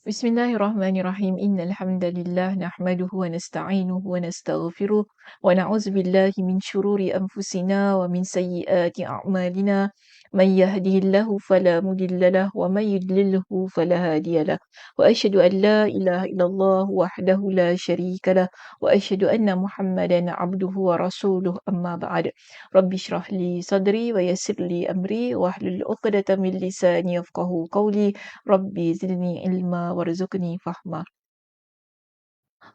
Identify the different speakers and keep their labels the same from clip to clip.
Speaker 1: Bismillahirrahmanirrahim. Innal hamdalillah nahmaduhu wa nasta'inuhu wa nastaghfiruh wa na'udzu billahi min shururi anfusina wa min sayyiati a'malina. Man yahdihillahu fala mudilla lahu wa man yudlilhu fala hadiya lahu. Wa asyhadu an la ilaha illallah wahdahu la syarika lahu wa asyhadu anna Muhammadan 'abduhu wa rasuluh amma ba'd. Rabbi shrah li sadri wa yassir li amri wahlul 'uqdatam min lisani yafqahu qawli. Rabbi zidni ilma warzuqni fahma.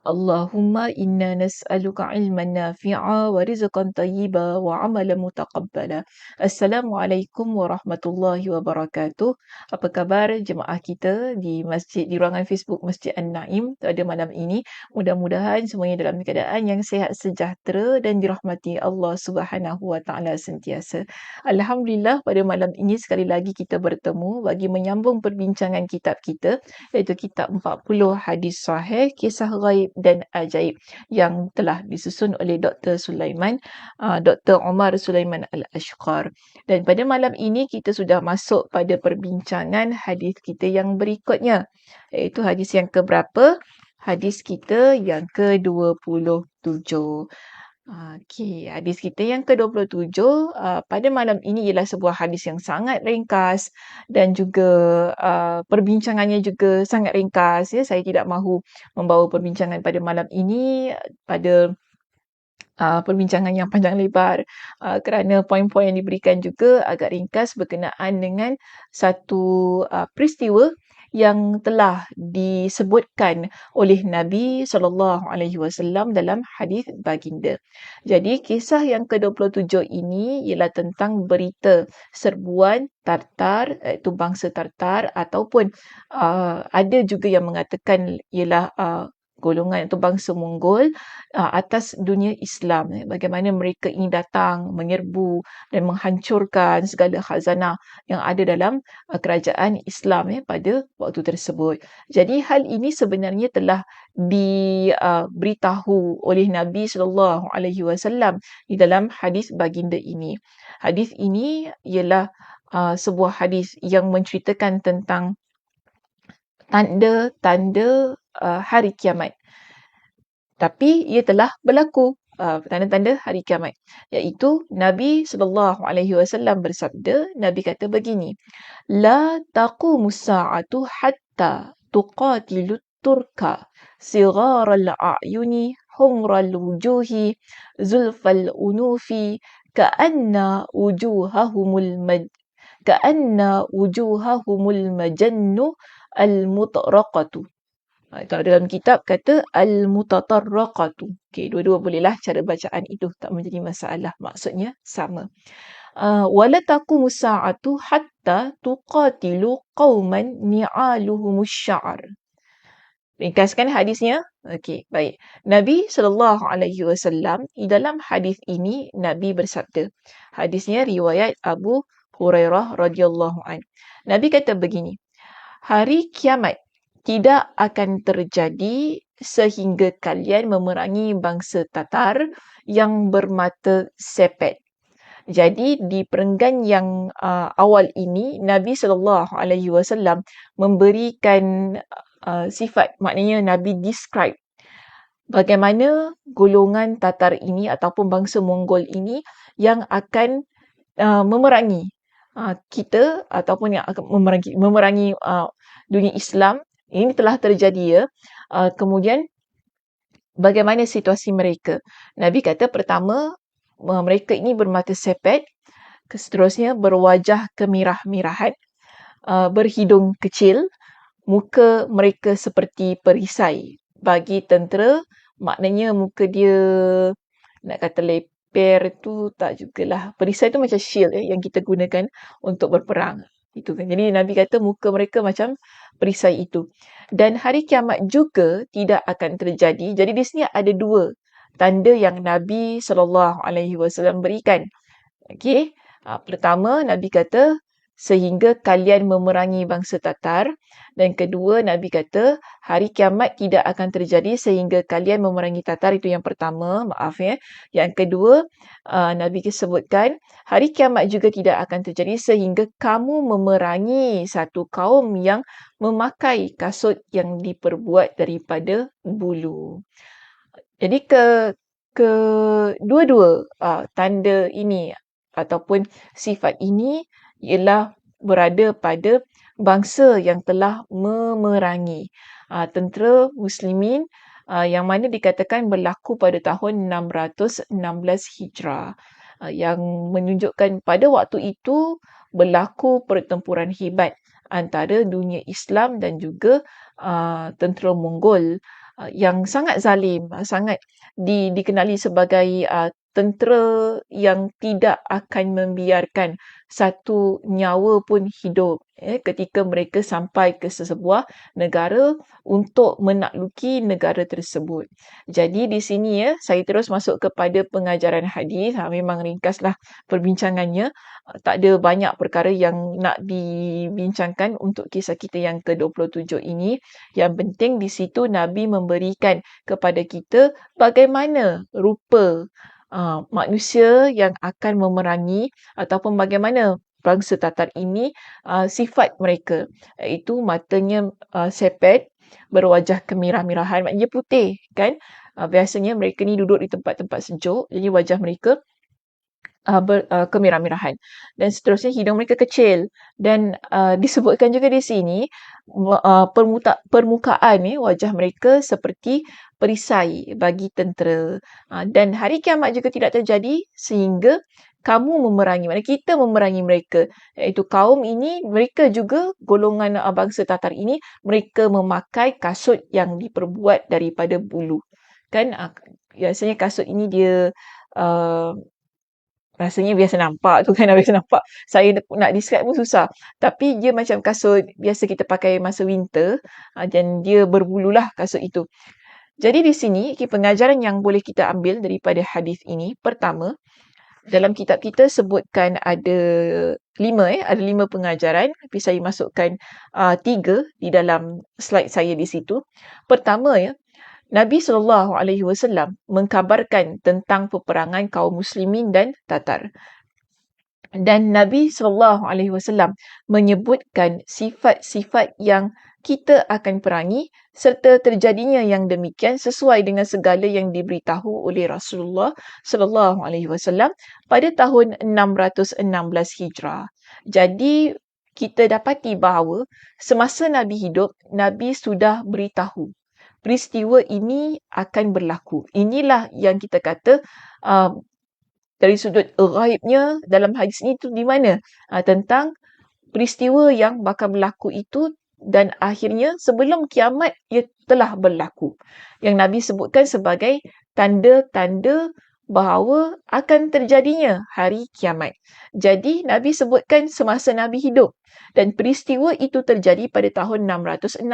Speaker 1: Allahumma inna nas'aluka ilman nafi'a wa rizqan tayyiba wa amalan mutaqabbala. Assalamualaikum warahmatullahi wabarakatuh. Apa khabar jemaah kita di masjid, di ruangan Facebook Masjid An-Naim pada malam ini? Mudah-mudahan semuanya dalam keadaan yang sihat sejahtera dan dirahmati Allah Subhanahu wa taala sentiasa. Alhamdulillah, pada malam ini sekali lagi kita bertemu bagi menyambung perbincangan kitab kita, iaitu kitab 40 hadis sahih, kisah ghaib dan ajaib yang telah disusun oleh Dr. Sulaiman, Dr. Omar Sulaiman Al-Ashqar. Dan pada malam ini kita sudah masuk pada perbincangan hadis kita yang berikutnya, iaitu hadis yang keberapa? Hadis kita yang ke-27. Okey, hadis kita yang ke-27 pada malam ini ialah sebuah hadis yang sangat ringkas dan juga perbincangannya juga sangat ringkas, ya. Saya tidak mahu membawa perbincangan pada malam ini pada perbincangan yang panjang lebar, kerana poin-poin yang diberikan juga agak ringkas berkenaan dengan satu peristiwa yang telah disebutkan oleh Nabi SAW dalam hadis baginda. Jadi kisah yang ke-27 ini ialah tentang berita serbuan Tartar, iaitu bangsa Tartar, ataupun ada juga yang mengatakan ialah golongan atau bangsa Mongol atas dunia Islam. Bagaimana mereka ingin datang, menyerbu dan menghancurkan segala khazanah yang ada dalam kerajaan Islam pada waktu tersebut. Jadi hal ini sebenarnya telah diberitahu oleh Nabi SAW di dalam hadis baginda ini. Hadis ini ialah sebuah hadis yang menceritakan tentang tanda-tanda hari kiamat. Tapi ia telah berlaku, tanda-tanda hari kiamat. Iaitu Nabi SAW bersabda, Nabi kata begini, La taqumus sa'atu hatta tuqatilu turka sigharal a'yuni humral wujuhi zulfal unufi ka'anna wujuhahumul majannu al-mutraqatu. Kalau dalam kitab kata al-mutatarraqatu. Okey, dua-dua bolehlah cara bacaan itu, tak menjadi masalah. Maksudnya sama. Wala taqumus sa'atu hatta tuqatilu qauman ni'aluhumus sya'ar. Ringkaskan hadisnya. Okey, baik. Nabi SAW di dalam hadis ini Nabi bersabda. Hadisnya riwayat Abu Hurairah radhiyallahu an. Nabi kata begini, hari kiamat tidak akan terjadi sehingga kalian memerangi bangsa Tatar yang bermata sepet. Jadi di perenggan yang awal ini Nabi SAW memberikan sifat, maknanya Nabi describe bagaimana golongan Tatar ini ataupun bangsa Mongol ini yang akan memerangi kita ataupun yang akan memerangi dunia Islam. Ini telah terjadi, ya. Kemudian bagaimana situasi mereka? Nabi kata pertama, mereka ini bermata sepet, seterusnya berwajah kemirah-mirahan, berhidung kecil, muka mereka seperti perisai. Bagi tentera, maknanya muka dia, nak kata leper tu tak jugalah. Perisai tu macam shield yang kita gunakan untuk berperang. Itu kan. Jadi Nabi kata muka mereka macam perisai itu. Dan hari kiamat juga tidak akan terjadi. Jadi di sini ada dua tanda yang Nabi SAW berikan. Okey. Pertama, Nabi kata sehingga kalian memerangi bangsa Tatar. Dan kedua, Nabi kata hari kiamat tidak akan terjadi sehingga kalian memerangi Tatar. Itu yang pertama, maaf ya. Yang kedua, Nabi sebutkan hari kiamat juga tidak akan terjadi sehingga kamu memerangi satu kaum yang memakai kasut yang diperbuat daripada bulu. Jadi kedua-dua tanda ini ataupun sifat ini ialah berada pada bangsa yang telah memerangi tentera muslimin yang mana dikatakan berlaku pada tahun 616 Hijrah, yang menunjukkan pada waktu itu berlaku pertempuran hebat antara dunia Islam dan juga tentera Mongol yang sangat zalim, sangat dikenali sebagai tentera yang tidak akan membiarkan satu nyawa pun hidup ketika mereka sampai ke sesebuah negara untuk menakluki negara tersebut. Jadi di sini saya terus masuk kepada pengajaran hadis. Memang ringkaslah perbincangannya. Tak ada banyak perkara yang nak dibincangkan untuk kisah kita yang ke-27 ini. Yang penting di situ Nabi memberikan kepada kita bagaimana rupa manusia yang akan memerangi ataupun bagaimana bangsa Tatar ini sifat mereka, iaitu matanya sepet, berwajah kemirah-mirahan, maknanya putih kan. Biasanya mereka ni duduk di tempat-tempat sejuk, jadi wajah mereka kemirah-mirahan. Dan seterusnya hidung mereka kecil. Dan disebutkan juga di sini permukaan wajah mereka seperti perisai bagi tentera. Dan hari kiamat juga tidak terjadi sehingga kamu memerangi, maknanya kita memerangi mereka. Iaitu kaum ini, mereka juga golongan bangsa Tatar ini, mereka memakai kasut yang diperbuat daripada bulu. Kan biasanya kasut ini dia rasanya biasa nampak tu kan, biasa nampak. Saya nak describe pun susah. Tapi dia macam kasut biasa kita pakai masa winter dan dia berbululah kasut itu. Jadi di sini pengajaran yang boleh kita ambil daripada hadis ini. Pertama, dalam kitab kita sebutkan ada 5 ada 5 pengajaran, tapi saya masukkan 3 di dalam slide saya di situ. Pertama Nabi SAW mengkabarkan tentang peperangan kaum muslimin dan Tatar. Dan Nabi SAW menyebutkan sifat-sifat yang kita akan perangi serta terjadinya yang demikian sesuai dengan segala yang diberitahu oleh Rasulullah SAW pada tahun 616 Hijrah. Jadi kita dapati bahawa semasa Nabi hidup, Nabi sudah beritahu peristiwa ini akan berlaku. Inilah yang kita kata dari sudut ghaibnya dalam hadis ini tu di mana? Tentang peristiwa yang bakal berlaku itu dan akhirnya sebelum kiamat ia telah berlaku. Yang Nabi sebutkan sebagai tanda-tanda bahawa akan terjadinya hari kiamat. Jadi Nabi sebutkan semasa Nabi hidup dan peristiwa itu terjadi pada tahun 616.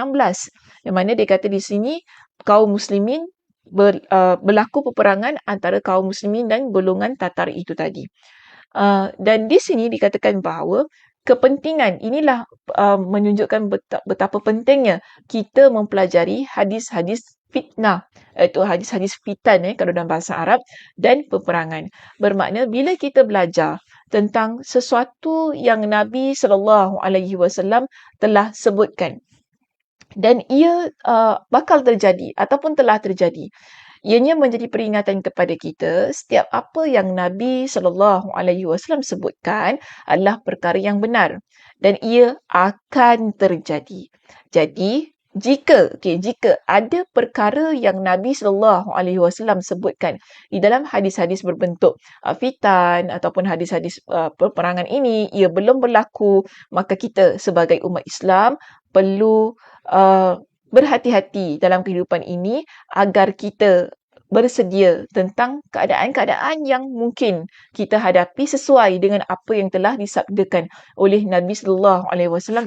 Speaker 1: Yang mana dia kata di sini kaum muslimin berlaku peperangan antara kaum muslimin dan golongan Tatar itu tadi. Dan di sini dikatakan bahawa kepentingan inilah menunjukkan betapa pentingnya kita mempelajari hadis-hadis fitnah, iaitu hadis-hadis fitan kalau dalam bahasa Arab, dan peperangan. Bermakna bila kita belajar tentang sesuatu yang Nabi SAW telah sebutkan dan ia bakal terjadi ataupun telah terjadi, ianya menjadi peringatan kepada kita setiap apa yang Nabi SAW sebutkan adalah perkara yang benar dan ia akan terjadi. Jadi jika ada perkara yang Nabi SAW sebutkan di dalam hadis-hadis berbentuk fitan ataupun hadis-hadis peperangan ini ia belum berlaku, maka kita sebagai umat Islam perlu berhati-hati dalam kehidupan ini agar kita bersedia tentang keadaan-keadaan yang mungkin kita hadapi sesuai dengan apa yang telah disabdakan oleh Nabi SAW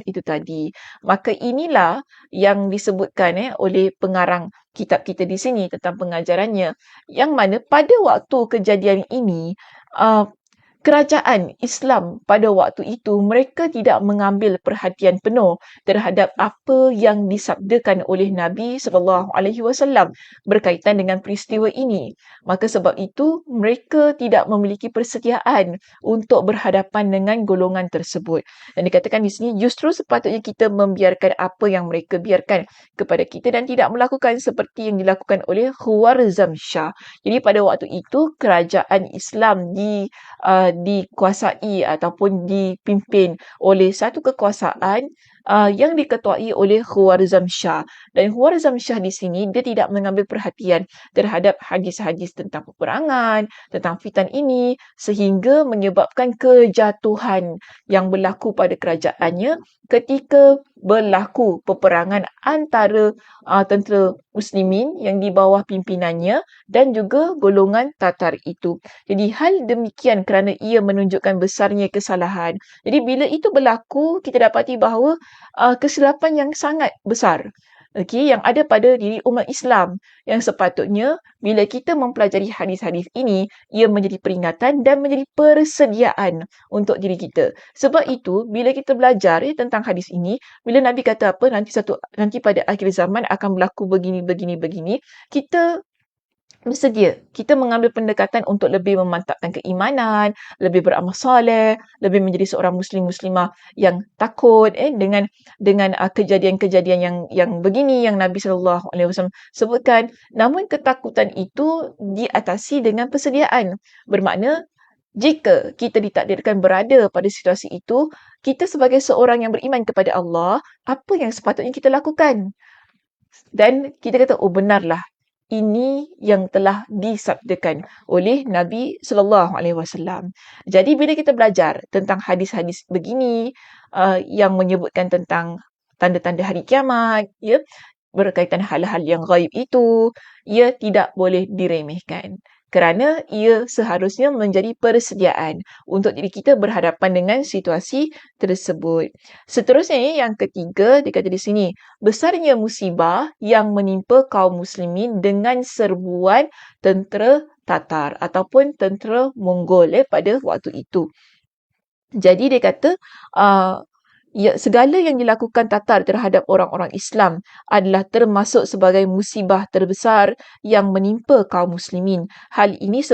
Speaker 1: itu tadi. Maka inilah yang disebutkan oleh pengarang kitab kita di sini tentang pengajarannya, yang mana pada waktu kejadian ini kerajaan Islam pada waktu itu mereka tidak mengambil perhatian penuh terhadap apa yang disabdakan oleh Nabi SAW berkaitan dengan peristiwa ini. Maka sebab itu mereka tidak memiliki persediaan untuk berhadapan dengan golongan tersebut. Dan dikatakan di sini justru sepatutnya kita membiarkan apa yang mereka biarkan kepada kita dan tidak melakukan seperti yang dilakukan oleh Khwarizm Shah. Jadi pada waktu itu kerajaan Islam dikuasai ataupun dipimpin oleh satu kekuasaan yang diketuai oleh Khwarizm Shah. Dan Khwarizm Shah di sini dia tidak mengambil perhatian terhadap hadis-hadis tentang peperangan, tentang fitan ini sehingga menyebabkan kejatuhan yang berlaku pada kerajaannya ketika berlaku peperangan antara tentera muslimin yang di bawah pimpinannya dan juga golongan Tatar itu. Jadi hal demikian kerana ia menunjukkan besarnya kesalahan. Jadi bila itu berlaku, kita dapati bahawa kesilapan yang sangat besar yang ada pada diri umat Islam yang sepatutnya bila kita mempelajari hadis-hadis ini, ia menjadi peringatan dan menjadi persediaan untuk diri kita. Sebab itu, bila kita belajar tentang hadis ini, bila Nabi kata apa, nanti pada akhir zaman akan berlaku begini, begini, begini, kita bersedia. Kita mengambil pendekatan untuk lebih memantapkan keimanan, lebih beramal soleh, lebih menjadi seorang muslimah yang takut dengan kejadian-kejadian yang begini yang Nabi SAW sebutkan. Namun ketakutan itu diatasi dengan persediaan. Bermakna jika kita ditakdirkan berada pada situasi itu, kita sebagai seorang yang beriman kepada Allah, apa yang sepatutnya kita lakukan? Dan kita kata, oh benarlah, ini yang telah disabdakan oleh Nabi SAW. Jadi bila kita belajar tentang hadis-hadis begini yang menyebutkan tentang tanda-tanda hari kiamat, berkaitan hal-hal yang gaib itu, ia tidak boleh diremehkan. Kerana ia seharusnya menjadi persediaan untuk diri kita berhadapan dengan situasi tersebut. Seterusnya yang ketiga, dikata di sini, besarnya musibah yang menimpa kaum muslimin dengan serbuan tentera Tatar ataupun tentera Mongol pada waktu itu. Jadi dia kata segala yang dilakukan Tatar terhadap orang-orang Islam adalah termasuk sebagai musibah terbesar yang menimpa kaum muslimin. Hal ini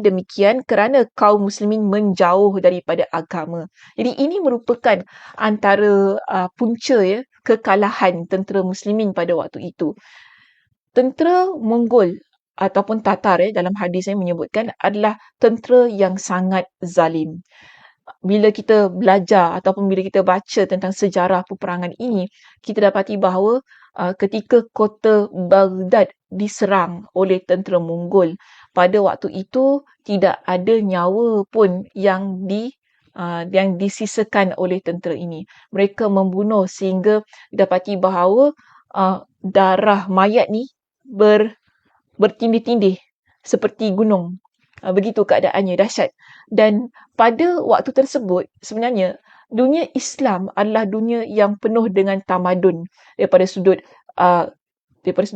Speaker 1: demikian kerana kaum muslimin menjauh daripada agama. Jadi ini merupakan antara punca kekalahan tentera muslimin pada waktu itu. Tentera Mongol ataupun Tatar dalam hadis yang menyebutkan adalah tentera yang sangat zalim. Bila kita belajar ataupun bila kita baca tentang sejarah peperangan ini, kita dapati bahawa ketika kota Baghdad diserang oleh tentera Mongol, pada waktu itu tidak ada nyawa pun yang disisakan oleh tentera ini. Mereka membunuh sehingga dapati bahawa darah mayat ni bertindih-tindih seperti gunung. Begitu keadaannya, dahsyat. Dan pada waktu tersebut, sebenarnya dunia Islam adalah dunia yang penuh dengan tamadun daripada sudut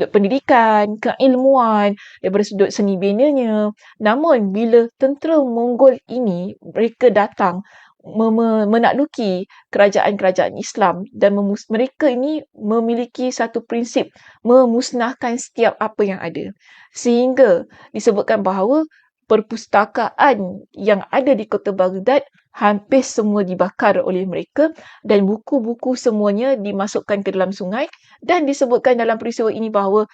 Speaker 1: pendidikan, keilmuan, daripada sudut seni benanya. Namun bila tentera Mongol ini mereka datang menakluki kerajaan-kerajaan Islam dan mereka ini memiliki satu prinsip memusnahkan setiap apa yang ada. Sehingga disebutkan bahawa perpustakaan yang ada di kota Baghdad hampir semua dibakar oleh mereka dan buku-buku semuanya dimasukkan ke dalam sungai dan disebutkan dalam peristiwa ini bahawa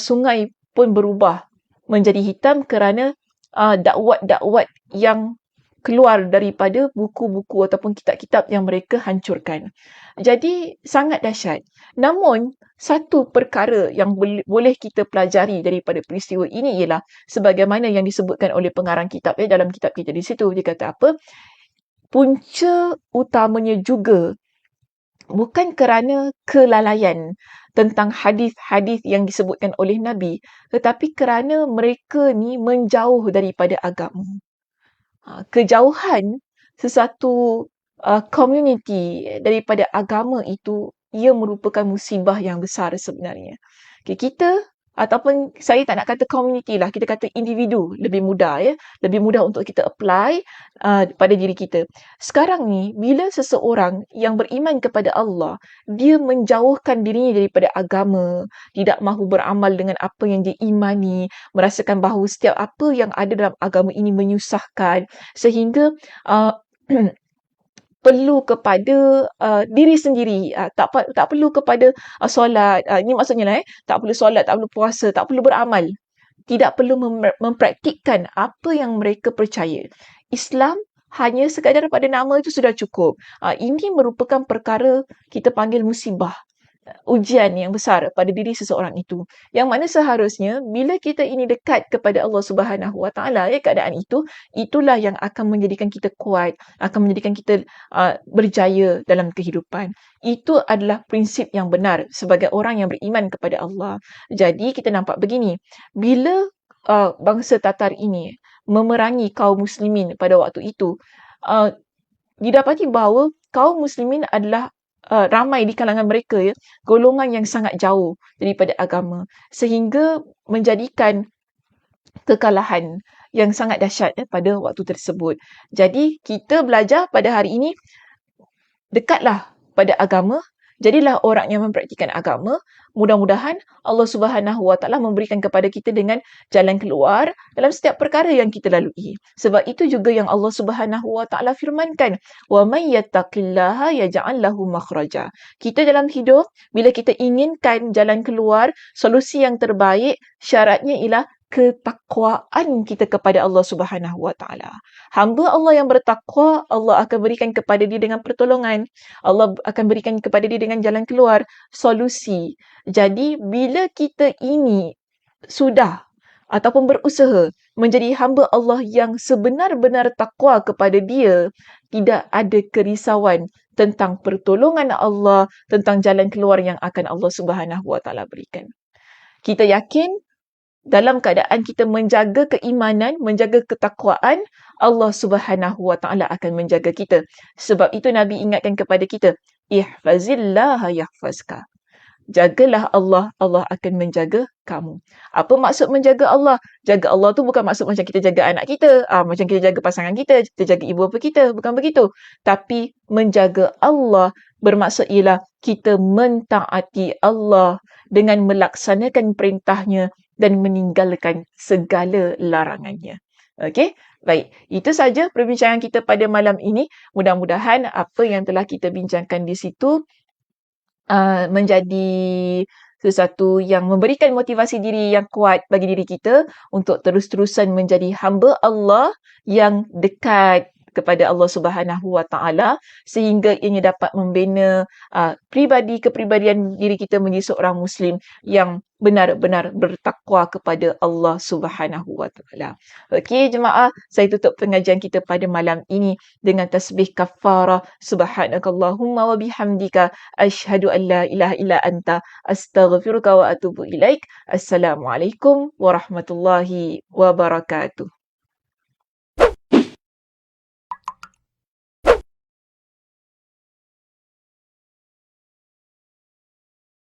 Speaker 1: sungai pun berubah menjadi hitam kerana dakwat-dakwat yang keluar daripada buku-buku ataupun kitab-kitab yang mereka hancurkan. Jadi sangat dahsyat. Namun satu perkara yang boleh kita pelajari daripada peristiwa ini ialah sebagaimana yang disebutkan oleh pengarang kitab dalam kitab kita di situ, dia kata apa? Punca utamanya juga bukan kerana kelalaian tentang hadis-hadis yang disebutkan oleh Nabi, tetapi kerana mereka ni menjauh daripada agama. Kejauhan sesuatu community daripada agama itu ia merupakan musibah yang besar sebenarnya. Kita ataupun saya tak nak kata community lah, kita kata individu lebih mudah ya, lebih mudah untuk kita apply pada diri kita. Sekarang ni bila seseorang yang beriman kepada Allah, dia menjauhkan dirinya daripada agama, tidak mahu beramal dengan apa yang dia imani, merasakan bahawa setiap apa yang ada dalam agama ini menyusahkan, sehingga uh, perlu kepada diri sendiri, tak perlu kepada solat, ini maksudnya lah tak perlu solat, tak perlu puasa, tak perlu beramal, tidak perlu mempraktikkan apa yang mereka percaya. Islam hanya sekadar pada nama itu sudah cukup. Ini merupakan perkara kita panggil musibah, ujian yang besar pada diri seseorang itu. Yang mana seharusnya bila kita ini dekat kepada Allah Subhanahu Wa Taala, keadaan itu, itulah yang akan menjadikan kita kuat, akan menjadikan kita berjaya dalam kehidupan. Itu adalah prinsip yang benar sebagai orang yang beriman kepada Allah. Jadi kita nampak begini, bila bangsa Tatar ini memerangi kaum muslimin pada waktu itu, uh, didapati bahawa kaum muslimin adalah ramai di kalangan mereka golongan yang sangat jauh daripada agama, sehingga menjadikan kekalahan yang sangat dahsyat pada waktu tersebut. Jadi kita belajar pada hari ini, dekatlah pada agama, jadilah orang yang mempraktikkan agama. Mudah-mudahan Allah Subhanahu Wa Taala memberikan kepada kita dengan jalan keluar dalam setiap perkara yang kita lalui. Sebab itu juga yang Allah Subhanahu Wa Taala firmankan, "Wa may yattaqillaha yaj'al lahu makhraja." Kita dalam hidup, bila kita inginkan jalan keluar, solusi yang terbaik, syaratnya ialah ketakwaan kita kepada Allah Subhanahu Wa Taala. Hamba Allah yang bertakwa, Allah akan berikan kepada dia dengan pertolongan. Allah akan berikan kepada dia dengan jalan keluar, solusi. Jadi bila kita ini sudah ataupun berusaha menjadi hamba Allah yang sebenar-benar takwa kepada dia, tidak ada kerisauan tentang pertolongan Allah, tentang jalan keluar yang akan Allah Subhanahu Wa Taala berikan. Kita yakin dalam keadaan kita menjaga keimanan, menjaga ketakwaan, Allah Subhanahu Wa Taala akan menjaga kita. Sebab itu Nabi ingatkan kepada kita, ihfazillaha yahfazka. Jagalah Allah, Allah akan menjaga kamu. Apa maksud menjaga Allah? Jaga Allah tu bukan maksud macam kita jaga anak kita, macam kita jaga pasangan kita jaga ibu bapa kita, bukan begitu. Tapi menjaga Allah bermaksud ialah kita mentaati Allah dengan melaksanakan perintahnya dan meninggalkan segala larangannya. Okey, baik. Itu saja perbincangan kita pada malam ini. Mudah-mudahan apa yang telah kita bincangkan di situ menjadi sesuatu yang memberikan motivasi diri yang kuat bagi diri kita untuk terus-terusan menjadi hamba Allah yang dekat kepada Allah Subhanahu Wa Taala, sehingga ianya dapat membina kepribadian diri kita menjadi seorang Muslim yang benar-benar bertakwa kepada Allah Subhanahu Wa Taala. Okey jemaah, saya tutup pengajian kita pada malam ini dengan tasbih kafarah. Subhanakallahumma wa bihamdika asyhadu an la ilaha illa anta astaghfiruka wa atubu ilaik. Assalamualaikum warahmatullahi wabarakatuh.